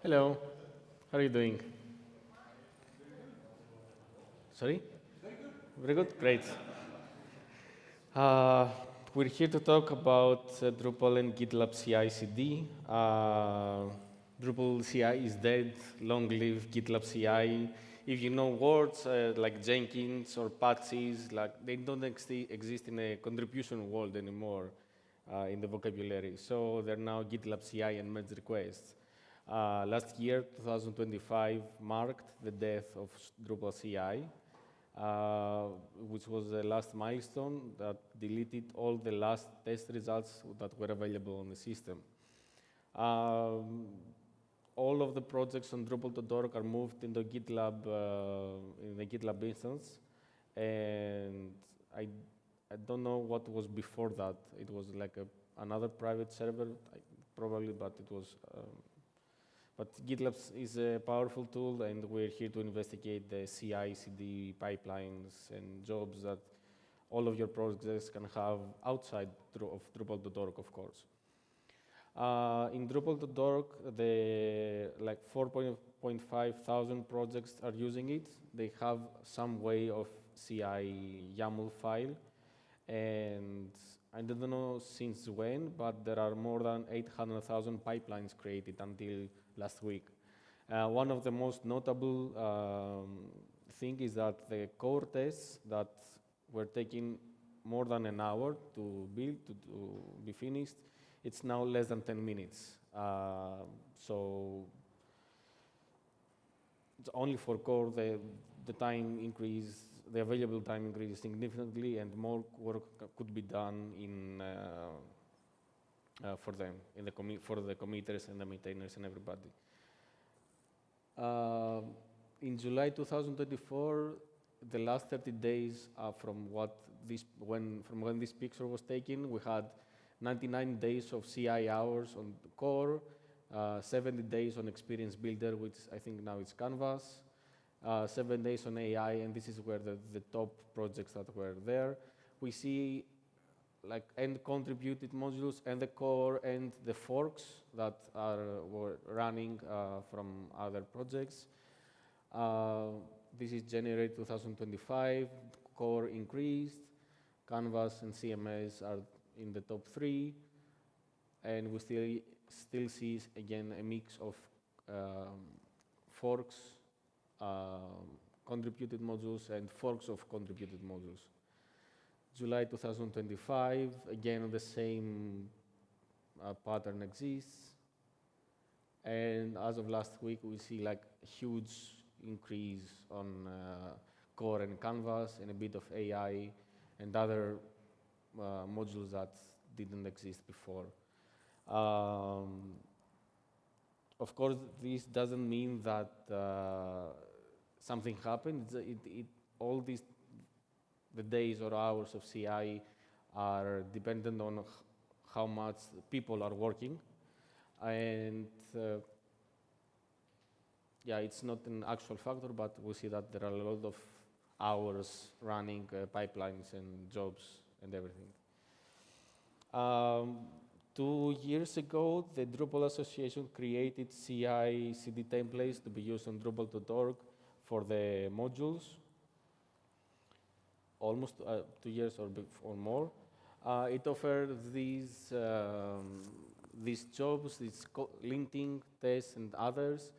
Hello, how are you doing? Sorry? Very good, great. Uh, we're here to talk about Drupal and Gitlab CI CD. Drupal CI is dead, long live Gitlab CI. If you know words like Jenkins or patches, like they don't exist in a contribution world anymore in the vocabulary. So they're now Gitlab CI and merge requests. Last year, 2025, marked the death of Drupal CI. Which was the last milestone that deleted all the last test results that were available on the system. All of the projects on Drupal.org are moved into GitLab, in the GitLab instance, and I don't know what was before that. It was like another private server, probably, but it was. But GitLab is a powerful tool, and we're here to investigate the CI/CD pipelines and jobs that all of your projects can have outside of Drupal.org, of course. In Drupal.org, the 4.5 thousand projects are using it. They have some way of CI YAML file, and I don't know since when, but there are more than 800,000 pipelines created until last week. One of the most notable thing is that the core tests that were taking more than an hour to build, to be finished, it's now less than 10 minutes. So it's only for core, the time increase, the available time increases significantly, and more work could be done for them, for the committers and the maintainers and everybody. In July 2024, the last 30 days from when this picture was taken, we had 99 days of CI hours on the core, 70 days on Experience Builder, which I think now it's Canvas, 7 days on AI, and this is where the top projects that were there. We see like end contributed modules and the core and the forks that were running from other projects. This is January 2025, core increased, Canvas and CMS are in the top 3, and we still see again a mix of forks, contributed modules, and forks of contributed modules. July 2025, again the same pattern exists, and as of last week we see like a huge increase on core and Canvas and a bit of AI and other modules that didn't exist before. Of course, this doesn't mean that something happened. All these the days or hours of CI are dependent on how much people are working, and yeah, it's not an actual factor, but we see that there are a lot of hours running pipelines and jobs and everything. 2 years ago, the Drupal Association created CI/CD templates to be used on Drupal.org for the modules. Almost 2 years or more. It offers these jobs, these linting, tests, and others.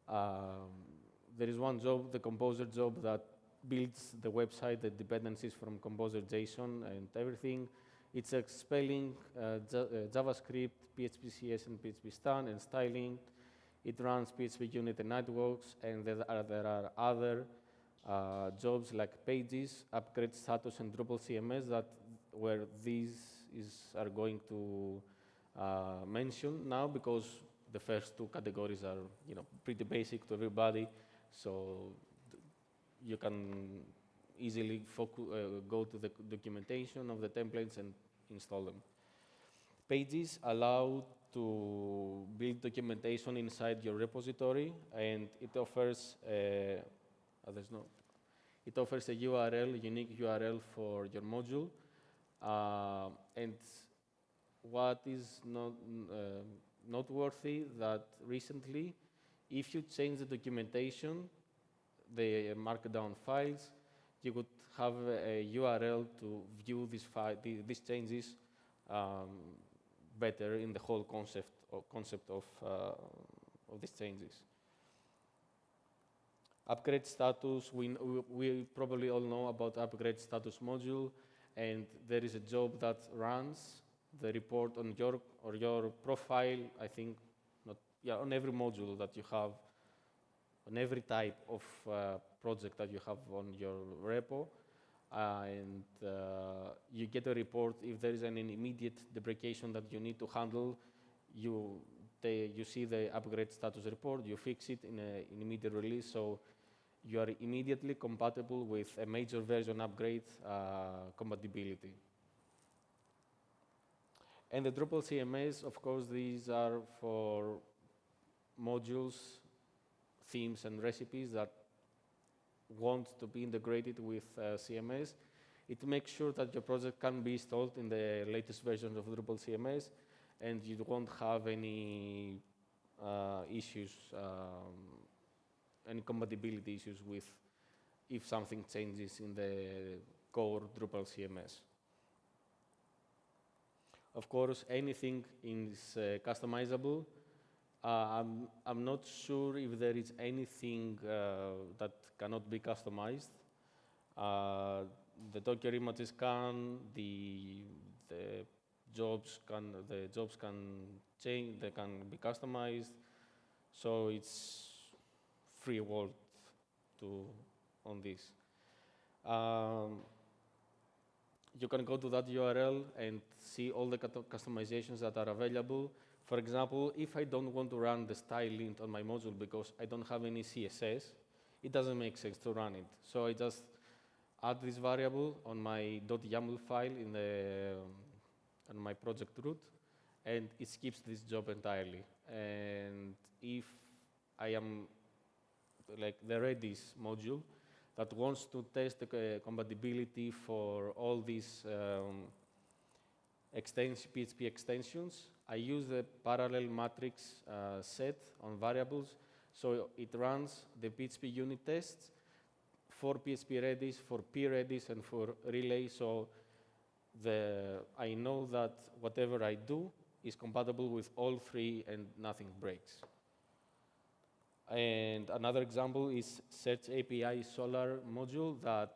There is one job, the Composer job, that builds the website, the dependencies from Composer JSON and everything. It's spelling, JavaScript, PHP CS and PHP stan, and styling. It runs PHP unit and networks, and there are other jobs like pages, upgrade status, and Drupal CMS where these are going to mention now, because the first 2 categories are pretty basic to everybody, so you can easily go to the documentation of the templates and install them. Pages allow to build documentation inside your repository, and it offers a URL, unique URL for your module. And what is noteworthy that recently if you change the documentation, the markdown files, you would have a URL to view these changes better in the whole concept of these changes. Upgrade status, we probably all know about upgrade status module, and there is a job that runs the report on your profile, I think, on every module that you have, on every type of project that you have on your repo, and you get a report if there is an immediate deprecation that you need to handle. You see the upgrade status report, you fix it in an immediate release, so you are immediately compatible with a major version upgrade compatibility. And the Drupal CMS, of course, these are for modules, themes, and recipes that want to be integrated with CMS. It makes sure that your project can be installed in the latest version of Drupal CMS, and you won't have any issues, any compatibility issues with if something changes in the core Drupal CMS. Of course, anything is customizable. I'm not sure if there is anything that cannot be customized. The Docker images can, the jobs can change, they can be customized. So it's free world on this. You can go to that URL and see all the customizations that are available. For example, if I don't want to run the style lint on my module because I don't have any CSS, it doesn't make sense to run it. So I just add this variable on my .yaml file on my project root, and it skips this job entirely. And if I am like the Redis module that wants to test the compatibility for all these PHP extensions, I use the parallel matrix set on variables. So it runs the PHP unit tests for PHP Redis, for p-Redis, and for relay. So I know that whatever I do is compatible with all three and nothing breaks. And another example is Search API Solar module that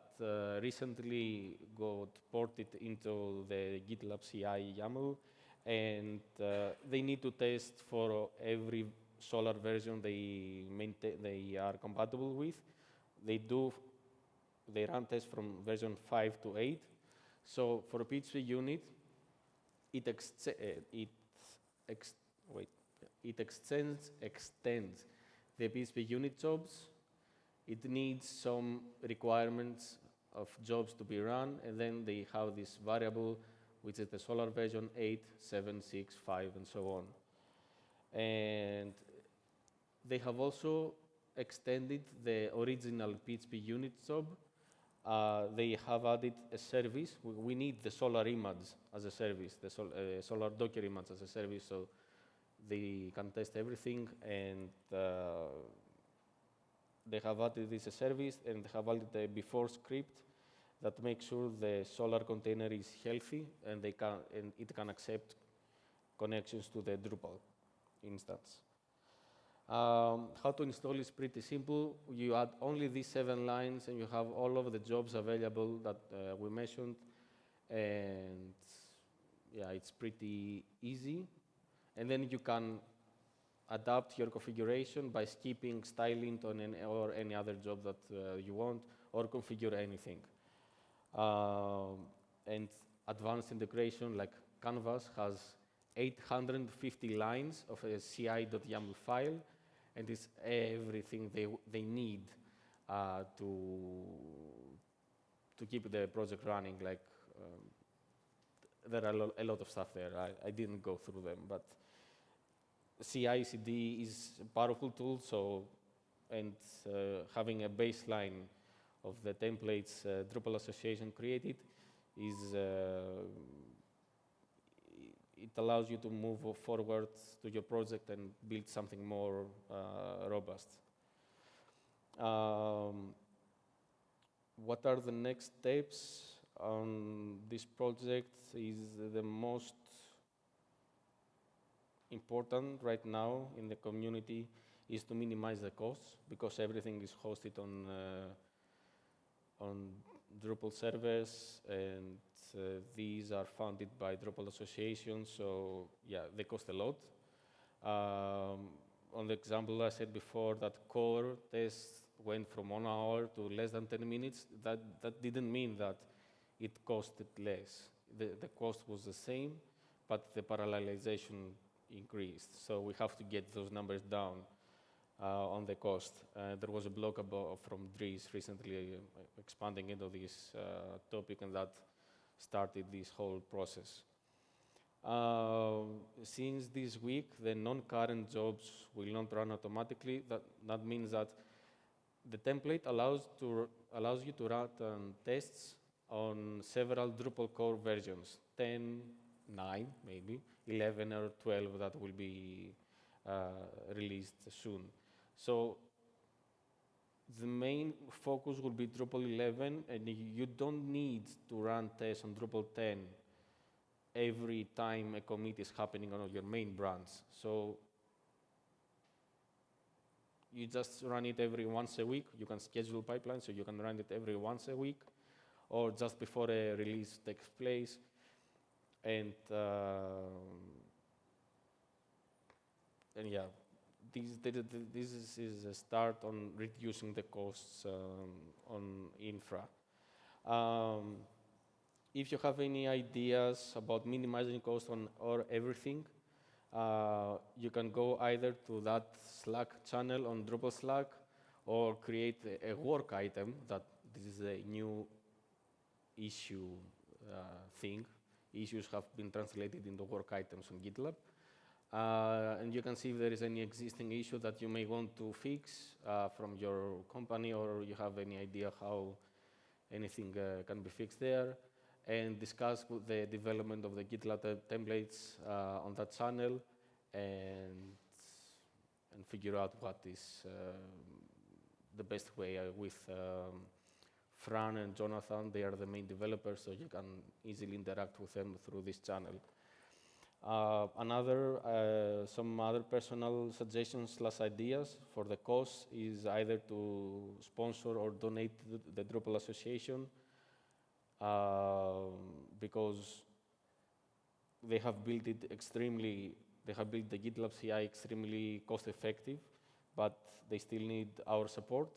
recently got ported into the Gitlab CI YAML, and they need to test for every Solar version they are compatible with. They run tests from version 5 to 8. So for a PHP unit, it extends the PHP unit jobs. It needs some requirements of jobs to be run, and then they have this variable, which is the Solar version 8, 7, 6, 5, and so on. And they have also extended the original PHP unit job. They have added a service. We need the Solar image as a service, the Solar Docker image as a service, so they can test everything, and they have added this service, and they have added a before script that makes sure the Solar container is healthy, and it can accept connections to the Drupal instance. How to install is pretty simple. You add only these 7 lines, and you have all of the jobs available that we mentioned, and yeah, it's pretty easy. And then you can adapt your configuration by skipping styling on any other job that you want, or configure anything. And advanced integration like Canvas has 850 lines of a ci.yaml file, and it's everything they need to keep the project running. Like there are a lot of stuff there. I didn't go through them, but CI/CD is a powerful tool. And having a baseline of the templates Drupal Association created it allows you to move forward to your project and build something more robust. What are the next steps on this project is the most important right now in the community is to minimize the costs, because everything is hosted on Drupal servers, and these are funded by Drupal associations, so yeah, they cost a lot. On the example I said before, that core tests went from 1 hour to less than 10 minutes, that didn't mean that it costed less. The cost was the same, but the parallelization increased. So we have to get those numbers down on the cost. There was a blog from Dries recently expanding into this topic, and that started this whole process. Since this week, the non-current jobs will not run automatically. That means that the template allows you to run tests on several Drupal core versions, 10, 9 maybe, 11 or 12 that will be released soon. So the main focus will be Drupal 11, and you don't need to run tests on Drupal 10 every time a commit is happening on your main branch. So you just run it every once a week. You can schedule pipeline, so you can run it every once a week, or just before a release takes place. And yeah, this is a start on reducing the costs on infra. If you have any ideas about minimizing costs on or everything, you can go either to that Slack channel on Drupal Slack, or create a work item. That this is a new issue thing. Issues have been translated into work items on GitLab. And you can see if there is any existing issue that you may want to fix from your company, or you have any idea how anything can be fixed there, and discuss the development of the GitLab templates on that channel, and figure out what is the best way with Fran and Jonathan. They are the main developers, so you can easily interact with them through this channel. Some other personal suggestions / ideas for the cost is either to sponsor or donate to the Drupal association, because they have built the Gitlab CI extremely cost effective, but they still need our support.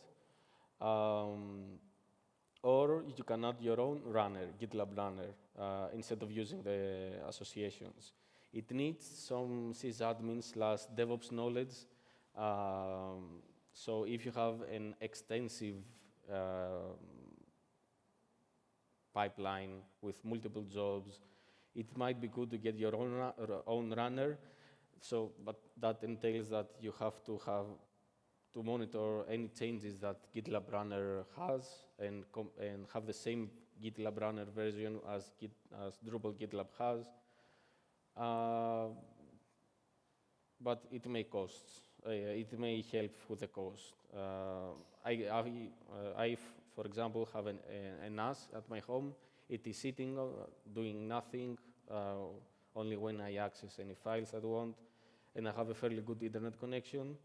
Or you can add your own runner, GitLab runner, instead of using the associations. It needs some sysadmin / DevOps knowledge. So if you have an extensive pipeline with multiple jobs, it might be good to get your own runner. So, but that entails that you have to monitor any changes that GitLab runner has, and have the same GitLab runner version as Drupal GitLab has. But it may cost. It may help with the cost. I, for example, have an NAS at my home. It is sitting, doing nothing, only when I access any files I want, and I have a fairly good internet connection.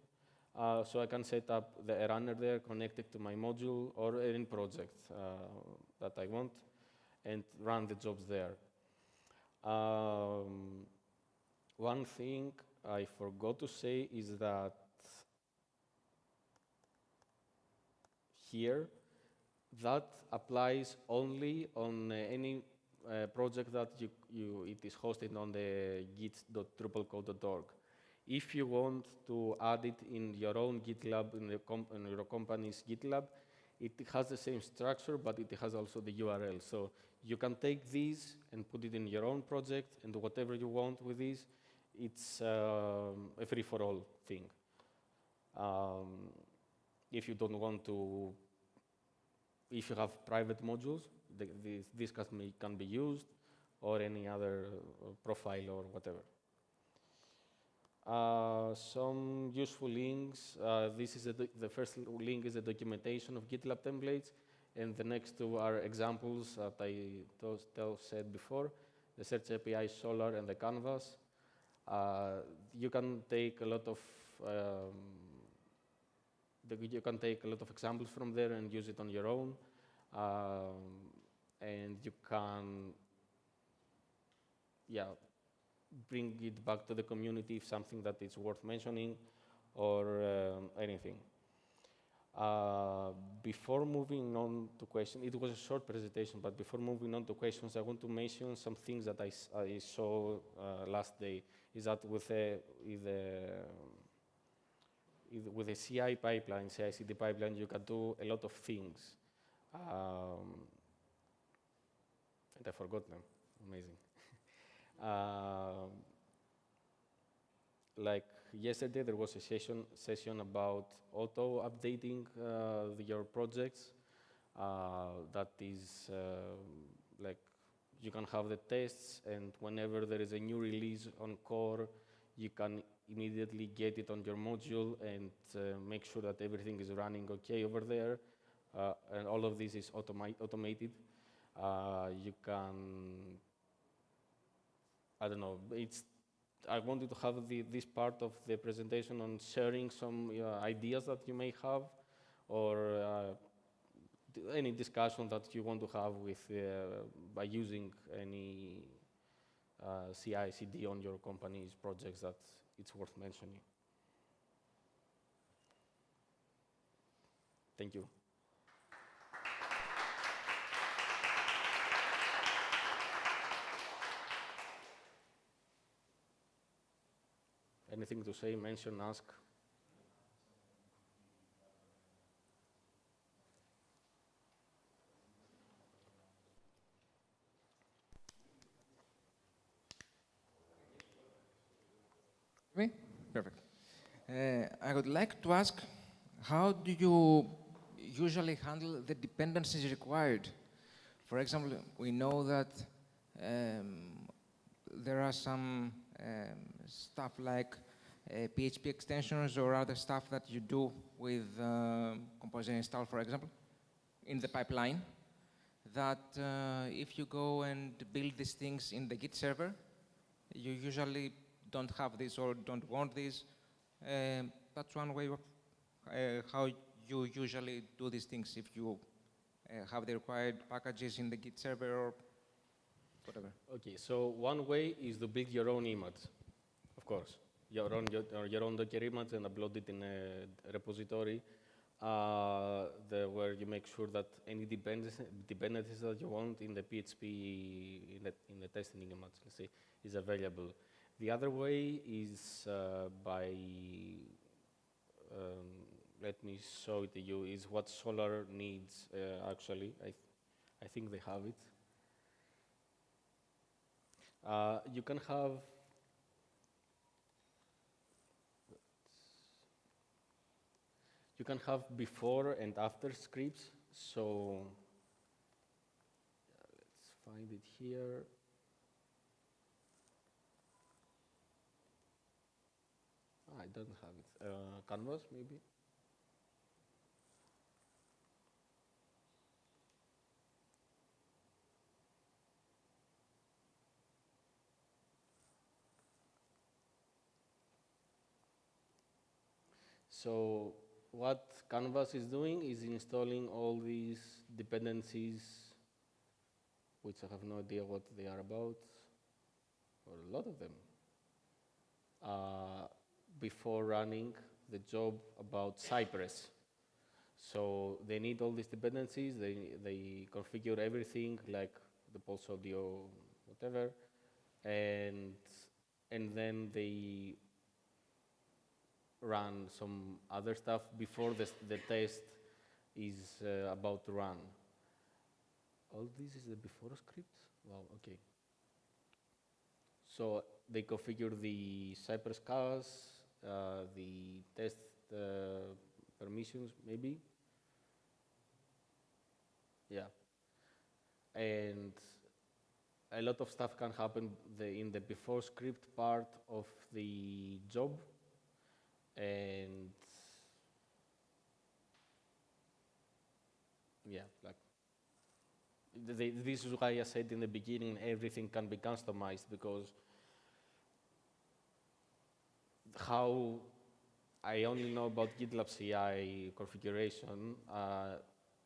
So I can set up a runner there connected to my module or any project that I want, and run the jobs there. One thing I forgot to say is that here, that applies only on any project that it is hosted on the git.drupalcode.org. If you want to add it in your own GitLab, in your company's GitLab, it has the same structure, but it has also the URL. So you can take these and put it in your own project and do whatever you want with these. It's a free-for-all thing. If you don't want to, if you have private modules, this can be used, or any other profile or whatever. Some useful links. This is the first link is the documentation of GitLab templates, and the next two are examples that I said before, the Search API Solar and the Canvas. You can take a lot of examples from there and use it on your own, and you can, bring it back to the community if something that is worth mentioning or anything. Before moving on to questions, it was a short presentation, but before moving on to questions, I want to mention some things that I saw last day. Is that with a CI pipeline, CI/CD pipeline, you can do a lot of things. And I forgot them. Amazing. Like yesterday, there was a session about auto-updating your projects. That is like you can have the tests, and whenever there is a new release on core, you can immediately get it on your module and make sure that everything is running okay over there. And all of this is automated. You can, I don't know, I wanted to have this part of the presentation on sharing some ideas that you may have, or any discussion that you want to have with by using any CI/CD on your company's projects that it's worth mentioning. Thank you. Anything to say, mention, ask? Me? Perfect. I would like to ask, how do you usually handle the dependencies required? For example, we know that there are some stuff like PHP extensions or other stuff that you do with composer install, for example, in the pipeline, that if you go and build these things in the Git server, you usually don't have this or don't want this. That's one way of how you usually do these things, if you have the required packages in the Git server or whatever. Okay, so one way is to build your own image, of course. Your own Docker image and upload it in a repository where you make sure that any dependencies that you want in the PHP, in the testing image, let's say, is available. The other way is by, let me show it to you, is what Solar needs, actually. I think they have it. You can have before and after scripts. So let's find it here. I don't have it. Canvas, maybe. So what Canvas is doing is installing all these dependencies, which I have no idea what they are about, or a lot of them, before running the job about Cypress. So they need all these dependencies, they configure everything, like the pulse audio, whatever, and then they run some other stuff before the test is about to run. All this is the before script? Wow, okay. So they configure the Cypress class, the test permissions, maybe. Yeah. And a lot of stuff can happen in the before script part of the job, and yeah, like this is why I said in the beginning everything can be customized, because how I only know about Gitlab CI configuration,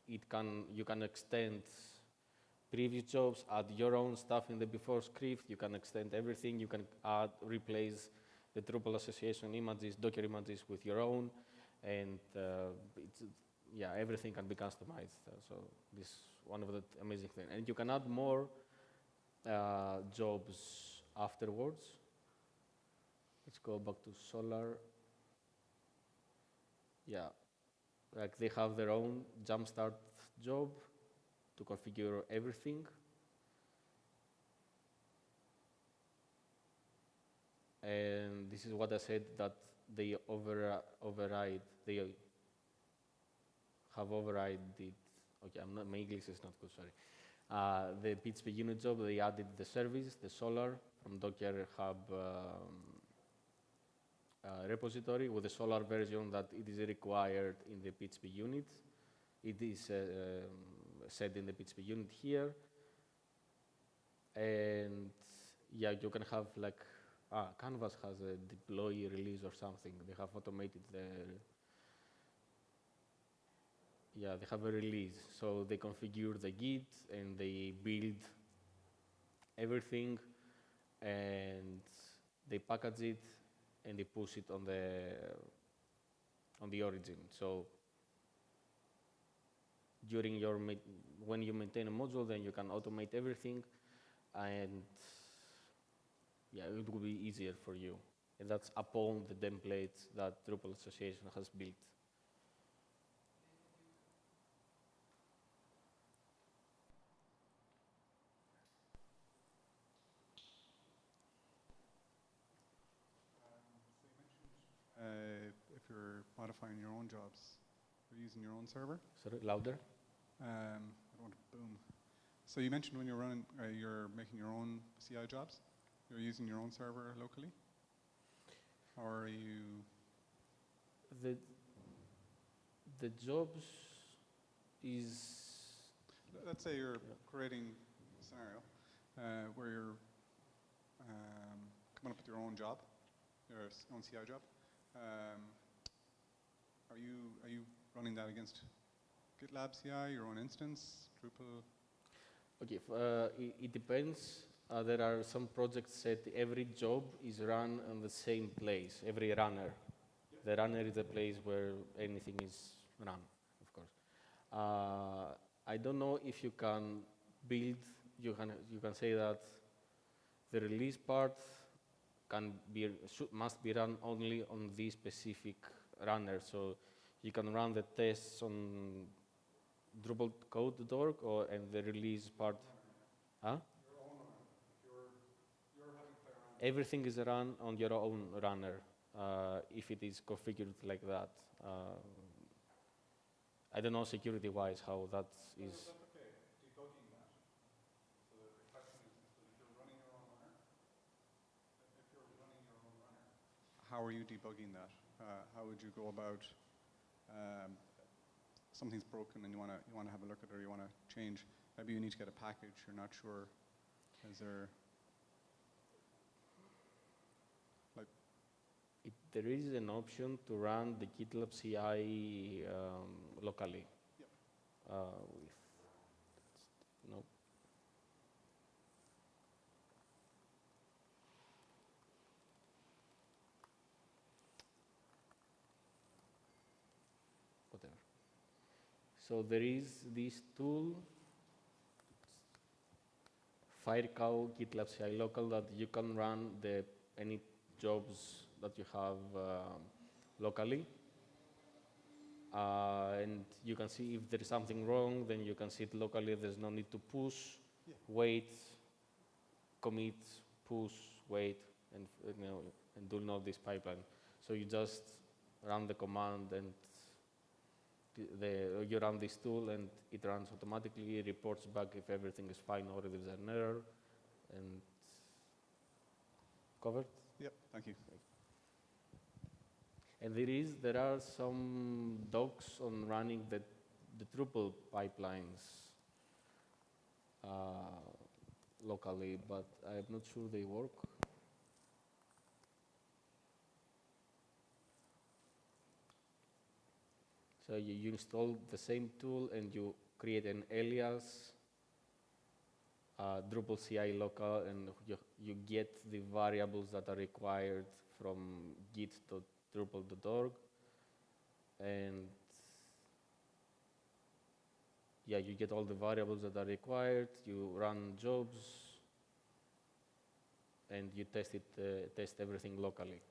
you can extend previous jobs, add your own stuff in the before script, you can extend everything, you can replace the Drupal association images, Docker images with your own, and yeah, everything can be customized. So this is one of the amazing things. And you can add more jobs afterwards. Let's go back to Solar. Yeah, like they have their own Jumpstart job to configure everything. And this is what I said, that they override, they have overridden. Okay, my English is not good, sorry. The PHP unit job, they added the service, the Solar from Docker Hub repository with the Solar version that it is required in the PHP unit. It is set in the PHP unit here. And yeah, you can have like, Canvas has a deploy release or something. They have automated they have a release. So they configure the Git and they build everything and they package it and they push it on the origin. So when you maintain a module, then you can automate everything, and yeah, it will be easier for you. And that's upon the templates that Drupal Association has built. If you're modifying your own jobs, you're using your own server. Sorry, louder. I don't want to boom. So you mentioned when you're running, you're making your own CI jobs. You're using your own server locally, or are you? The jobs is. Let's say you're creating a scenario where you're coming up with your own job, your own CI job. Are you running that against Gitlab CI, your own instance, Drupal? Okay, it depends. There are some projects that every job is run on the same place, every runner. The runner is the place where anything is run, of course. I don't know if you can build, you can say that the release part must be run only on this specific runner. So you can run the tests on Drupal code.org and the release part. Huh? Everything is run on your own runner if it is configured like that. I don't know security-wise how that is. That's okay. Debugging that. So the question is, if you're running your own runner, how are you debugging that? How would you go about something's broken and you want to have a look at it, or you want to change? Maybe you need to get a package. You're not sure. Is there like? There is an option to run the Gitlab CI locally. Yep. No. Whatever. So there is this tool, Firecow Gitlab CI local, that you can run any jobs that you have locally. And you can see if there is something wrong, then you can see it locally. There's no need to push, wait, commit, push, wait, and do all this pipeline. So you just run the command and you run this tool and it runs automatically, reports back if everything is fine or if there's an error, And covered? Yep, thank you. And there are some docs on running the Drupal pipelines locally, but I'm not sure they work. So you install the same tool and you create an alias, Drupal CI local, and you get the variables that are required from git.drupal.org. And yeah, you get all the variables that are required, you run jobs, and you test everything locally.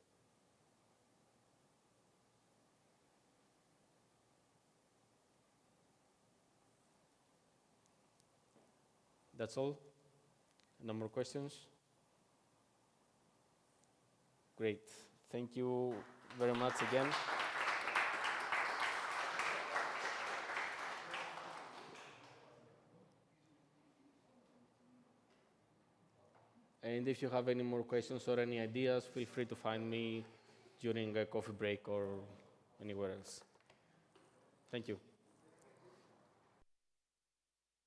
That's all? No more questions? Great. Thank you very much again. And if you have any more questions or any ideas, feel free to find me during a coffee break or anywhere else. Thank you.